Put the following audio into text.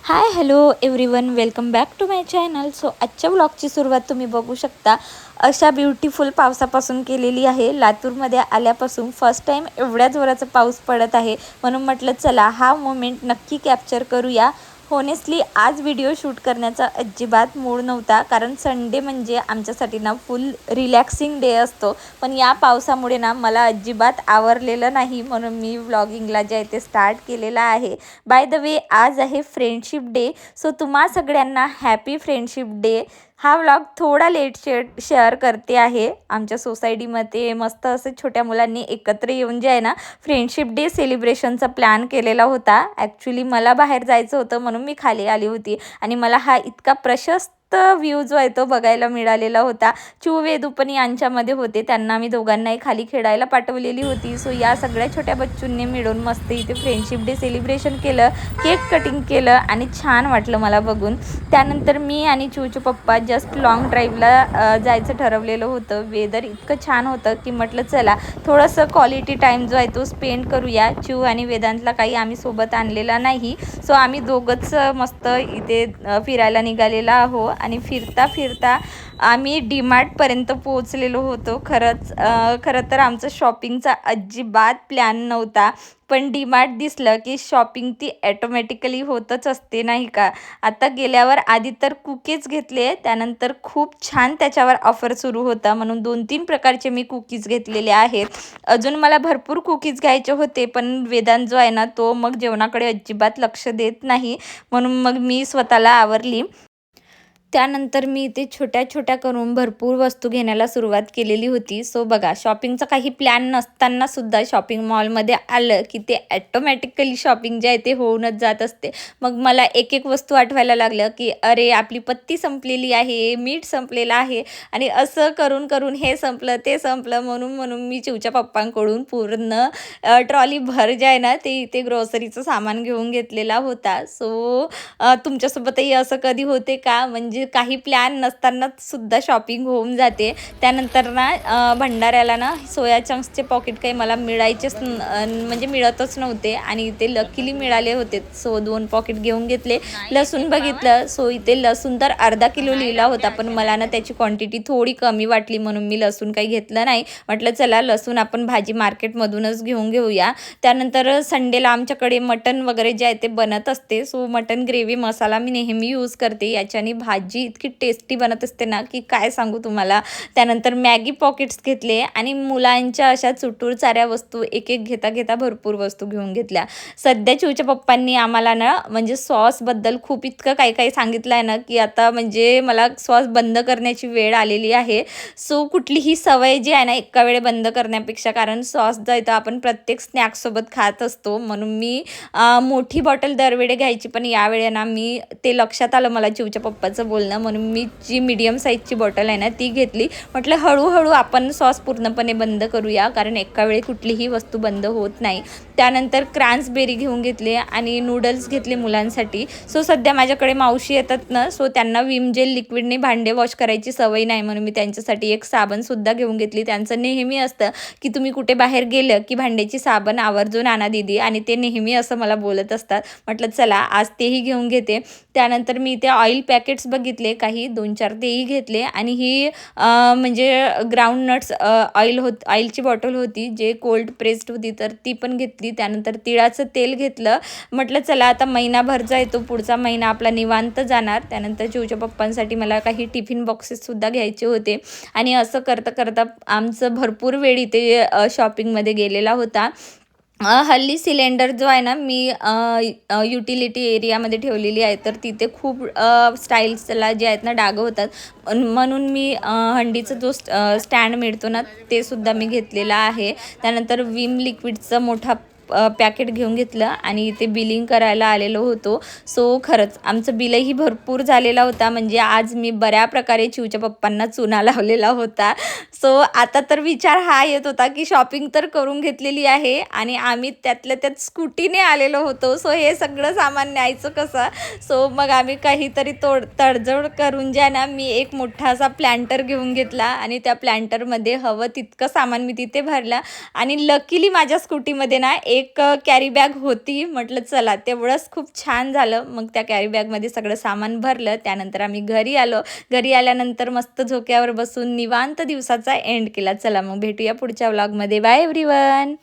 High hello everyone, welcome back to my channel. So आजच्या ब्लॉगची सुरुवात तुम्ही बघू शकता अशा ब्युटिफुल पावसापासून केलेली आहे. लातूरमध्ये आल्यापासून फर्स्ट टाईम एवढ्या जोराचा पाऊस पडत आहे, म्हणून म्हटलं चला हा मोमेंट नक्की कॅप्चर करूया. होनेस्टली आज व्हिडिओ शूट करण्याचा अजिबात मूड नव्हता, कारण संडे म्हणजे आमच्यासाठी ना फुल रिलॅक्सिंग डे असतो. पण या पावसामुळे ना मला अजिबात आवरलेलं नाही, म्हणून मी व्लॉगिंगला जे आहे ते स्टार्ट केलेलं आहे. बाय द वे आज आहे फ्रेंडशिप डे, सो तुम्हा सगळ्यांना हॅपी फ्रेंडशिप डे. हा व्लॉग थोडा लेट शेअर करते आहे. आमच्या सोसायटीमध्ये मस्त असे छोट्या मुलांनी एकत्र येऊन जे आहे ना फ्रेंडशिप डे सेलिब्रेशनचा प्लॅन केलेला होता. ॲक्च्युली मला बाहेर जायचं होतं म्हणून मी खाली आली होती आणि मला हा इतका प्रशस्त व्ह्यू जो आहे तो बघायला मिळालेला होता. वेदू पण यांच्यामध्ये होते, त्यांना मी दोघांनाही खाली खेळायला पाठवलेली होती. सो या सगळ्या छोट्या बच्चूंनी मिळून मस्त इथे फ्रेंडशिप डे सेलिब्रेशन केलं, केक कटिंग केलं आणि छान वाटलं मला बघून. त्यानंतर मी आणि चिवचे पप्पा जस्ट लॉंग ड्राईव्हला जायचं ठरवलेलं होतं. वेदर इतकं छान होतं की म्हटलं चला थोडंसं क्वालिटी टाईम जो आहे तो स्पेंड करूया. चिव आणि वेदांतला काही आम्ही सोबत आणलेला नाही, सो आम्ही दोघंच मस्त इथे फिरायला निघालेला आहो. आणि फिरता फिरता आम्ही डीमार्टपर्यंत पोहोचलेलो होतो. खरं तर आमचं शॉपिंगचा अजिबात प्लॅन नव्हता, पण डीमार्ट दिसलं की शॉपिंग ती ॲटोमॅटिकली होतच असते नाही का. आता गेल्यावर आधी तर कुकीज घेतले, त्यानंतर खूप छान त्याच्यावर ऑफर सुरू होता म्हणून 2-3 प्रकारचे मी कुकीज घेतलेले आहेत. अजून मला भरपूर कुकीज घ्यायचे होते, पण वेदांत जो आहे ना तो मग जेवणाकडे अजिबात लक्ष देत नाही, म्हणून मग मी स्वतःला आवरली. त्यानंतर मी इथे छोट्या छोट्या करून भरपूर वस्तू घेण्याला सुरुवात केलेली होती. सो बघा, शॉपिंगचा काही प्लॅन नसतानासुद्धा शॉपिंग मॉलमध्ये आलं की ते ॲटोमॅटिकली शॉपिंग जे आहे ते होऊनच जात असते. मग मला एक एक वस्तू आठवायला लागलं की अरे आपली पत्ती संपलेली आहे, मीठ संपलेलं आहे, आणि असं करून करून हे संपलं ते संपलं. म्हणून मी चिवच्या पप्पांकडून पूर्ण ट्रॉली भर जे आहे ना ते ग्रोसरीचं सामान घेऊन घेतलेला होता. सो तुमच्यासोबतही असं कधी होते का, म्हणजे काही प्लॅन नसतानाच सुद्धा शॉपिंग होऊन जाते. त्यानंतर ना भंडाऱ्याला ना सोया चंक्सचे पॉकेट काही मला म्हणजे मिळतच नव्हते आणि ते लकीली मिळाले होते. सो 2 पॉकेट घेऊन घेतले. लसूण बघितलं, सो इथे लसूण तर अर्धा किलो लिहिला होता, पण मला ना त्याची क्वांटिटी थोडी कमी वाटली म्हणून मी लसूण काही घेतलं नाही. म्हटलं चला लसूण आपण भाजी मार्केटमधूनच घेऊया. त्यानंतर संडेला आमच्याकडे मटण वगैरे जे आहे ते बनत असते. सो मटण ग्रेव्ही मसाला मी नेहमी यूज करते, याच्याने भाजी इतकी टेस्टी बनत असते ना की काय सांगू तुम्हाला. त्यानंतर मॅगी पॉकेट्स घेतले आणि मुलांच्या अशा चुटूर चाऱ्या वस्तू एक एक घेता भरपूर वस्तू घेऊन घेतल्या. सध्या चिवच्या पप्पांनी आम्हाला ना म्हणजे सॉसबद्दल खूप इतकं काही सांगितलं आहे ना की आता म्हणजे मला सॉस बंद करण्याची वेळ आलेली आहे. सो कुठलीही सवय जी आहे ना एका वेळे बंद करण्यापेक्षा, कारण सॉस जो आहे तो आपण प्रत्येक स्नॅक्ससोबत खात असतो, म्हणून मी मोठी बॉटल दरवेळे घ्यायची, पण यावेळे ना मी ते लक्षात आलं मला चिवच्या पप्पाचं बोलणं, म्हणून मी जी मीडियम साईजची बॉटल आहे ना ती घेतली. म्हटलं हळूहळू आपण सॉस पूर्णपणे बंद करूया, कारण एका वेळी कुठलीही वस्तू बंद होत नाही. त्यानंतर क्रान्सबेरी घेऊन घेतले आणि नूडल्स घेतले मुलांसाठी. सो सध्या माझ्याकडे मावशी येतात ना, सो त्यांना विम जेल लिक्विडने भांडे वॉश करायची सवय नाही, म्हणून मी त्यांच्यासाठी एक साबणसुद्धा घेऊन घेतली. त्यांचं नेहमी असतं की तुम्ही कुठे बाहेर गेलं की भांड्याची साबण आवर्जून आणा दीदी, आणि ते नेहमी असं मला बोलत असतात. म्हटलं चला आज तेही घेऊन घेते. त्यानंतर मी इथे ऑइल पॅकेट्स बघितले, काही 2-4 तेही घेतले, आणि ही म्हणजे ग्राउंड नट्स ऑइलची बॉटल होती जे कोल्ड प्रेस्ड होती, तर ती पण घेतली. त्यानंतर तिळाचं तेल घेतलं. म्हटलं चला आता महिनाभर जो आहे तो पुढचा महिना आपला निवांत जाणार. त्यानंतर चिवच्या पप्पांसाठी मला काही टिफिन बॉक्सेससुद्धा घ्यायचे होते, आणि असं करता आमचं भरपूर वेळ इथे शॉपिंगमध्ये गेलेला होता. हल्ली सिलेंडर जो आहे ना मी युटिलिटी एरियामध्ये ठेवलेली आहे, तर तिथे खूप स्टाईल्सला जे आहेत ना डाग होतात, म्हणून मी हंडीचा जो स्टँड मिळतो ना ते सुद्धा मी घेतलेला आहे. त्यानंतर विम लिक्विडचा मोठा पॅकेट घेऊन घेतलं आणि इथे बिलिंग करायला आलेलो होतो. सो खरंच आमचं बिलही भरपूर झालेला होता, म्हणजे आज मी बऱ्या प्रकारे चिवच्या पप्पांना चुना लावलेला होता. सो आता तर विचार हा येत होता की शॉपिंग तर करून घेतलेली आहे आणि आम्ही त्यातल्या त्यात स्कूटीने आलेलो होतो, सो हे सगळं सामान न्यायचं कसं. सो मग आम्ही काहीतरी तडजोड करून ज्या ना मी एक मोठा असा प्लॅन्टर घेऊन घेतला आणि त्या प्लॅन्टरमध्ये हवं तितकं सामान मी तिथे भरलं, आणि लकीली माझ्या स्कूटीमध्ये ना एक कॅरी बॅग होती. म्हटलं चला तेवढंच खूप छान झालं. मग त्या कॅरी बॅगमध्ये सगळं सामान भरलं. त्यानंतर आम्ही घरी आलो. घरी आल्यानंतर मस्त झोक्यावर बसून निवांत दिवसाचा एंड केला. चला मग भेटूया पुढच्या व्लॉगमध्ये. Bye everyone.